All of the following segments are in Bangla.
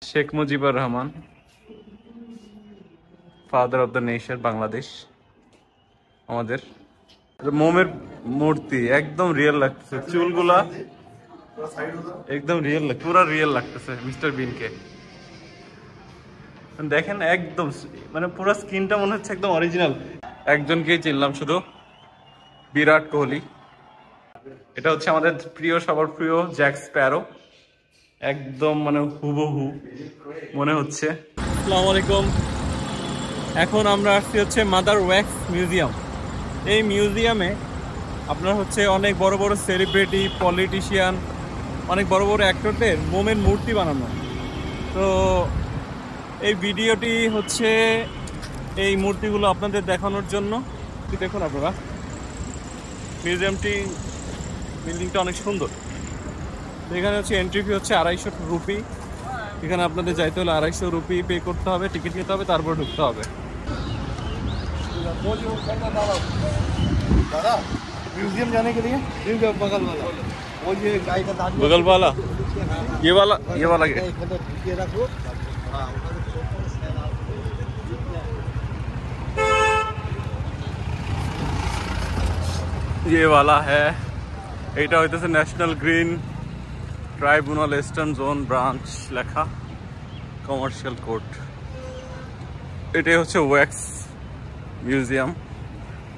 Sheikh Mujibur Rahman, father of the nation Bangladesh. আমাদের মোমের মূর্তি একদম রিয়েল লাগতেছে, চুলগুলা একদম রিয়েল লাগছে, পুরো রিয়েল লাগতেছে মিস্টার বিনকে। দেখেন একদম মানে পুরো স্কিনটা মনে হচ্ছে একদম অরিজিনাল। একজনকেই চিনলাম শুধু, বিরাট কোহলি। এটা হচ্ছে আমাদের প্রিয়, সবার প্রিয় জ্যাক স্প্যারো। একদম মানে হুবহু মনে হচ্ছে। আসসালামু আলাইকুম। এখন আমরা আসছি হচ্ছে মাদার ওয়্যাক্স মিউজিয়াম। এই মিউজিয়ামে আপনার হচ্ছে অনেক বড় বড় সেলিব্রিটি, পলিটিশিয়ান, অনেক বড় বড় অ্যাক্টরদের মোমের মূর্তি বানানো। তো এই ভিডিওটি হচ্ছে এই মূর্তিগুলো আপনাদের দেখানোর জন্য। দেখুন আপনারা, মিউজিয়ামটি, বিল্ডিংটা অনেক সুন্দর। এখানে হচ্ছে এন্ট্রি ফি হচ্ছে 250 রুপি। এখানে আপনাদের যাইতে হলে 250 রুপি পে করতে হবে, টিকিট নিতে হবে, তারপর ঢুকতে হবে। दादा म्यूजियम जाने के लिए बगल वाला वो ये गाय का दांत बगल वाला, ये वाला रखो। ये वाला है, এটা হইতেছে national green tribunal eastern zone branch লেখা, কমার্শিয়াল কোর্ট। এটাই হচ্ছে wax museum,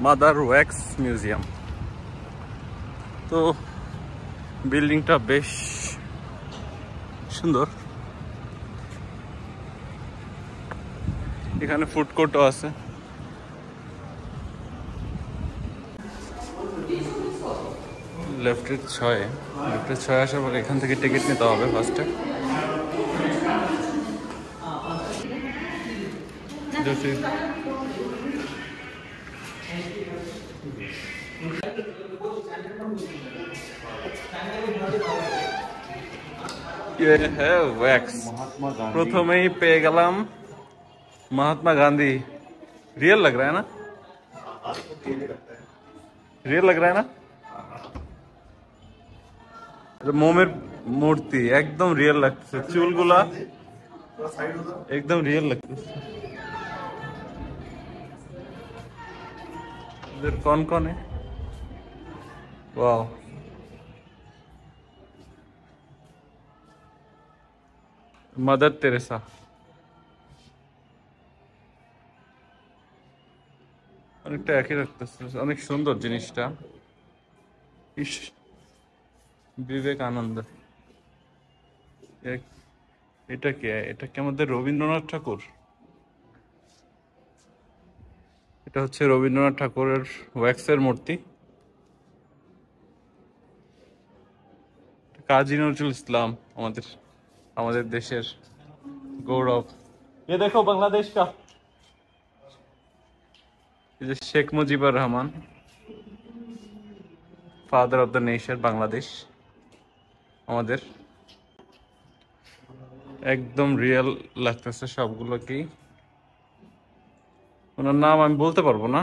mother wax museum. তো বিল্ডিংটা বেশ সুন্দর। এখানে ফুড কোর্টও আছে। লেফটের 6 আসার পর এখান থেকে টিকিট নিতে হবে ফার্স্টে। প্রথমেই পেয়ে গেলাম महात्मा गांधी। रियल लग रहा है ना, रियल लग रहा है ना। मोमेर मूर्ति एकदम रियल लगते, चुलगुला एकदम रियल लगते। इधर कौन कौन है? वाह, मदर तेरेसा। অনেকটা একই রাখতেছে, অনেক সুন্দর জিনিসটা। ইস, বিবেকানন্দ। এটা কে? এটা কি আমাদের রবীন্দ্রনাথ ঠাকুর? এটা হচ্ছে রবীন্দ্রনাথ ঠাকুরের ওয়্যাক্সের মূর্তি। কাজী নজরুল ইসলাম, আমাদের আমাদের দেশের গৌরব। এ দেখো বাংলাদেশ কা, Sheikh Mujibur Rahman, father of the nation Bangladesh. আমাদের একদম রিয়েল লাগতেছে সবগুলোকেই। ওনার নাম আমি বলতে পারবো না।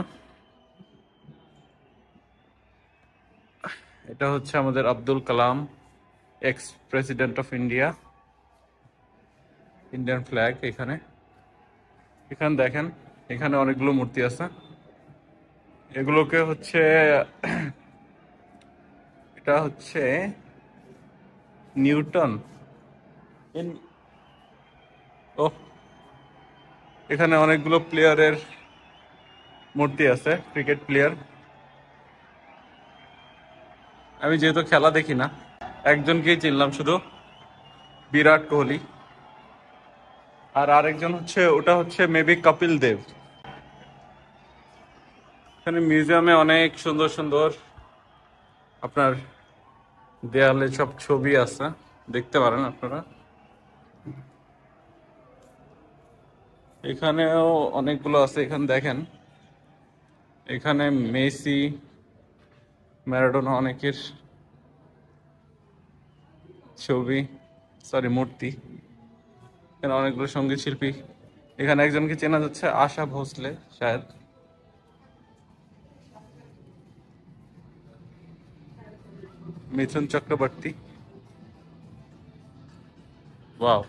এটা হচ্ছে আমাদের Abdul Kalam, ex president of India. Indian flag এখানে দেখেন, এখানে অনেকগুলো মূর্তি আছে। এগুলোকে হচ্ছে, এটা হচ্ছে নিউটন। ও, এখানে অনেকগুলো প্লেয়ারের মূর্তি আছে, ক্রিকেট প্লেয়ার। আমি যেহেতু খেলা দেখি না, একজনকেই চিনলাম শুধু, বিরাট কোহলি। আর আরেকজন হচ্ছে, ওটা হচ্ছে মেবি কপিল দেব। এখানে মিউজিয়ামে অনেক সুন্দর সুন্দর আপনার দেয়ালে সব ছবি আছে, দেখতে পারেন আপনারা। এখানেও অনেকগুলো আছে, এখানে দেখেন। এখানে মেসি, ম্যারাডোনা, অনেকের ছবি, সরি মূর্তি। এখানে অনেকগুলো সঙ্গীত শিল্পী। এখানে একজনকে চেনা যাচ্ছে, আশা ভোসলে শায়দ। মিথুন চক্রবর্তী। ওয়াও,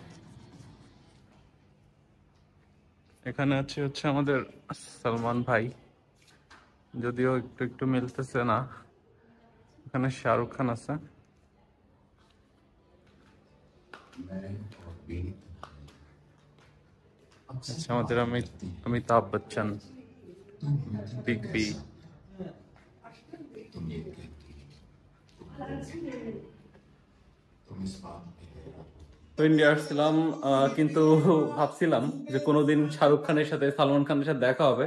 এখানে হচ্ছে আমাদের সালমান ভাই, যদিও একটু একটু মিলতেছে না। এখানে শাহরুখ খান আছে। আচ্ছা, আমাদের অমিতাভ বচ্চন, বিগ বি। তো ইন্ডিয়া আসছিলাম, কিন্তু ভাবছিলাম যে কোনোদিন শাহরুখ খানের সাথে সালমান খানের সাথে দেখা হবে।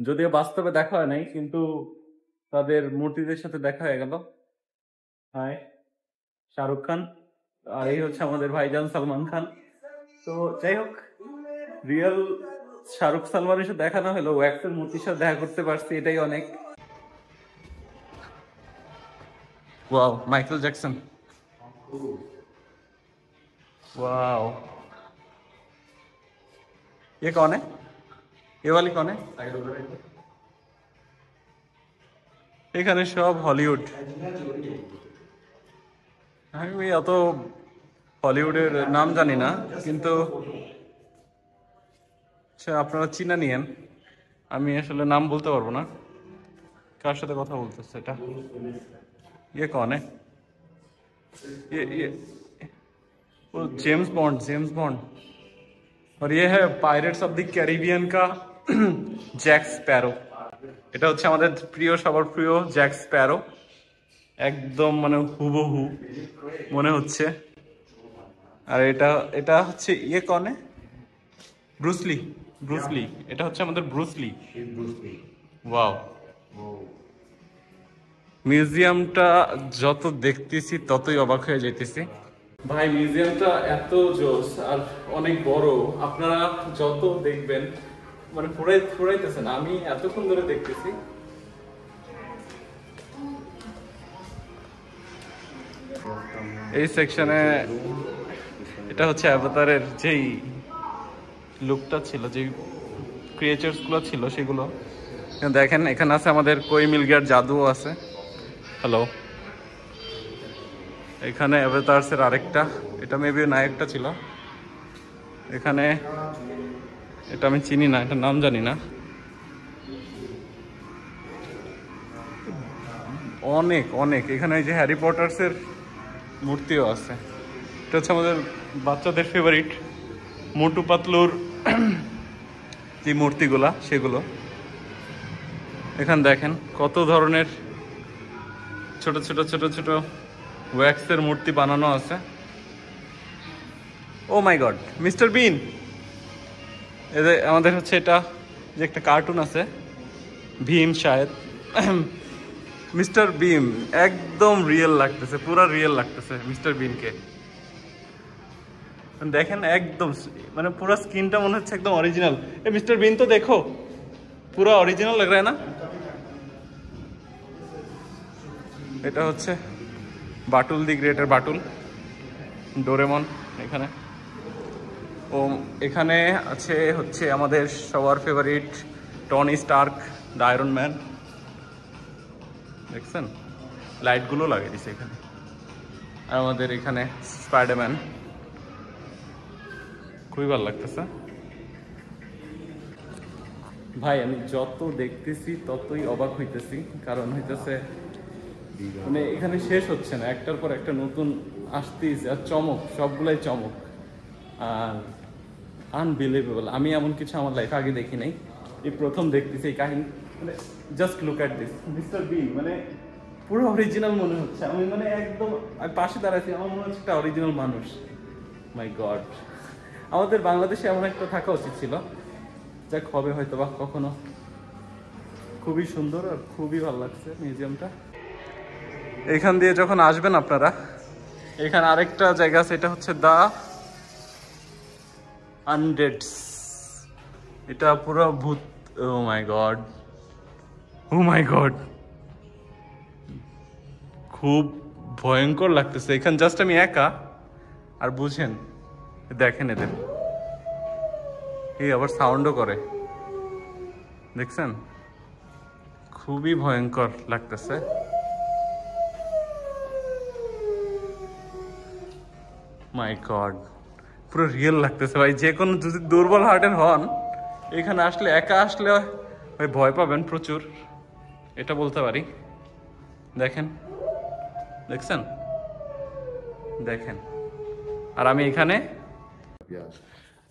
যদিও বাস্তবে দেখা হয় নাই, কিন্তু তাদের মূর্তিদের সাথে দেখা হয়ে গেল। হাই, শাহরুখ খান, আর এই হচ্ছে আমাদের ভাইজান সালমান খান। তো যাই হোক, রিয়েল শাহরুখ সালমানের সাথে দেখা না হলেও ওয়্যাক্সের মূর্তির সাথে দেখা করতে পারছি, এটাই অনেক। Wow, Michael Jackson. वाओ, ये कौन है? ये वाली कौन है? এখানে সব হলিউড। আমি অত হলিউডের নাম জানি না, কিন্তু আচ্ছা আপনারা চিনা নিয়েন, আমি আসলে নাম বলতে পারবো না। কার সাথে কথা বলতেছে এটা? ये कौन है? ये वो जेम्स बॉन्ड। और ये है पायरेट्स ऑफ द कैरिबियन का জ্যাক স্প্যারো। এটা হচ্ছে আমাদের প্রিয়, সবার প্রিয় জ্যাক স্প্যারো। একদম মানে হুবহু মনে হচ্ছে। আর এটা হচ্ছে ইয়ে কনে, ব্রুসলি। এটা হচ্ছে আমাদের ব্রুসলি। ওয়াও, মিউজিয়ামটা যত দেখতেছি ততই অবাক হয়ে যাইতেছি। ভাই, মিউজিয়ামটা এত জোস আর অনেক বড়। আপনারা যত দেখবেন মানে ফুরাইতেছে না। আমি এতক্ষণ ধরে দেখতেছি। এই সেকশনে এটা হচ্ছে অ্যাভাতারের যেই লুকটা ছিল, যে ক্রিয়েচার্স গুলো ছিল সেগুলো দেখেন। এখানে আছে আমাদের কোই মিল গিয়ার জাদুও আছে। হ্যালো, এখানে অ্যাভাতারসের আরেকটা, এটা মেবি নায়কটা ছিল এখানে। এটা আমি চিনি না, এটার নাম জানি না। অনেক অনেক এখানে এই যে হ্যারি পটার্সের মূর্তিও আছে। এটা হচ্ছে আমাদের বাচ্চাদের ফেভারিট মোটু পাতলুর যে মূর্তিগুলা, সেগুলো এখানে দেখেন। কত ধরনের ছোট ছোট ছোট ছোট ওয়্যাক্সের মূর্তি বানানো আছে। ও মাই গড, মিস্টার বিন। এদের আমাদের হচ্ছে এটা যে একটা কার্টুন আছে, ভীম শায়দ, মিস্টার বিন একদম রিয়েল লাগতেছে, পুরা রিয়েল লাগতেছে মিস্টার বিনকে। দেখেন একদম মানে পুরো স্কিনটা মনে হচ্ছে একদম অরিজিনাল। এ মিস্টার বিন তো দেখো, পুরা অরিজিনাল লাগ রা না। এটা হচ্ছে বাটুল দি গ্রেটের বাটুল, ডোরেমন এখানে। ও এখানে আছে হচ্ছে আমাদের সবার favourite Tony Stark, the iron man. দেখছেন লাইটগুলো লাগিয়ে দিছে এখানে। আর আমাদের এখানে স্পাইডারম্যান, খুবই ভালো লাগতেছে। ভাই, আমি যত দেখতেছি ততই অবাক হইতেছি, কারণ হইতেছে মানে এখানে শেষ হচ্ছে না, একটার পর একটা নতুন আসতেছে। আর চমক, সবগুলাই চমক আর আনবিলিভেবল। আমি এমন কিছু আমার লাইফ আগে দেখি নাই, এই প্রথম দেখতেছি এই কাহিনী। মানে just look at this, mister Bean মানে পুরো অরিজিনাল মনে হচ্ছে। আমি মানে একদম আমি পাশে দাঁড়াইছি, আমার মনে হচ্ছে একটা অরিজিনাল মানুষ। মাই গড, আমাদের বাংলাদেশে এমন একটা থাকা উচিত ছিল। যাক, হবে হয়তো বা কখনো। খুবই সুন্দর আর খুবই ভালো লাগছে মিউজিয়ামটা। এখান দিয়ে যখন আসবেন আপনারা, এখানে আরেকটা জায়গা আছে, এটা হচ্ছে দা আনডেডস। এটা পুরো ভূত। ও মাই গড, ও মাই গড, খুব ভয়ঙ্কর লাগতেছে। এখানে জাস্ট আমি একা, আর বুঝেন দেখেন এদের এই আবার সাউন্ডও করে, দেখছেন? খুবই ভয়ঙ্কর লাগতেছে। মাই গড, পুরো রিয়েল লাগতেছে ভাই। যে কোনো যদি দুর্বল হার্টের হন এখানে আসলে একা আসলে ভাই ভয় পাবেন প্রচুর, এটা বলতে পারি। দেখেন, দেখছেন, দেখেন। আর আমি এখানে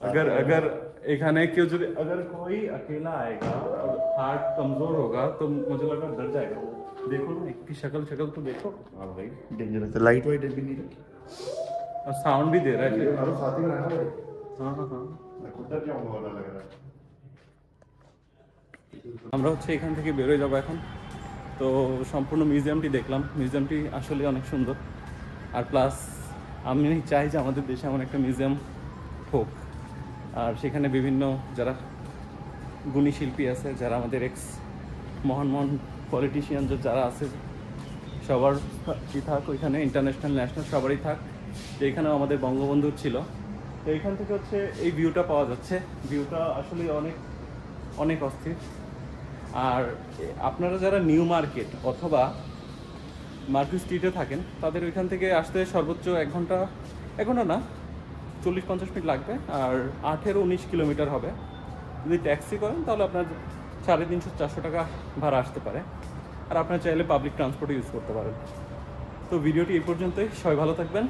अगर अगर এখানে কেউ যদি अगर कोई अकेला आएगा और हार्ट कमजोर होगा तो मुझे लगा डर जाएगा वो। देखो ना इसकी शक्ल शक्ल तो देखो। हाँ भाई डेंजरस है, लाइट वाइट भी नहीं है और साउंड भी दे रहा है। और साथ ही में रहना भाई। हाँ हाँ हाँ। मैं खुद डर जाऊंगा वाला लग रहा है। আমরা হচ্ছে এখান থেকে বেরোয় যাবো এখন। তো সম্পূর্ণ মিউজিয়ামটি দেখলাম, মিউজিয়ামটি আসলে অনেক সুন্দর। আর প্লাস আমি চাই যে আমাদের দেশে এমন একটা মিউজিয়াম হোক, আর সেখানে বিভিন্ন যারা গুণী শিল্পী আছে, যারা আমাদের এক্স মহান মহান পলিটিশিয়ান যারা আছে, সবার কি থাক ওইখানে, ইন্টারন্যাশনাল ন্যাশনাল সবারই থাক। যে এখানেও আমাদের বঙ্গবন্ধু ছিল। তো এইখান থেকে হচ্ছে এই ভিউটা পাওয়া যাচ্ছে, ভিউটা আসলে অনেক অনেক অস্থির। আর আপনারা যারা নিউ মার্কেট অথবা মার্কেট স্ট্রিটে থাকেন, তাদের ওইখান থেকে আসতে সর্বোচ্চ 1 ঘন্টা না 40-50 মিনিট লাগবে। আর 18-19 কিলোমিটার হবে। যদি ট্যাক্সি করেন তাহলে আপনার 350-400 টাকা ভাড়া আসতে পারে। আর আপনার চাইলে পাবলিক ট্রান্সপোর্ট ইউজ করতে পারেন। তো ভিডিওটি এই পর্যন্তই, সবাই ভালো থাকবেন।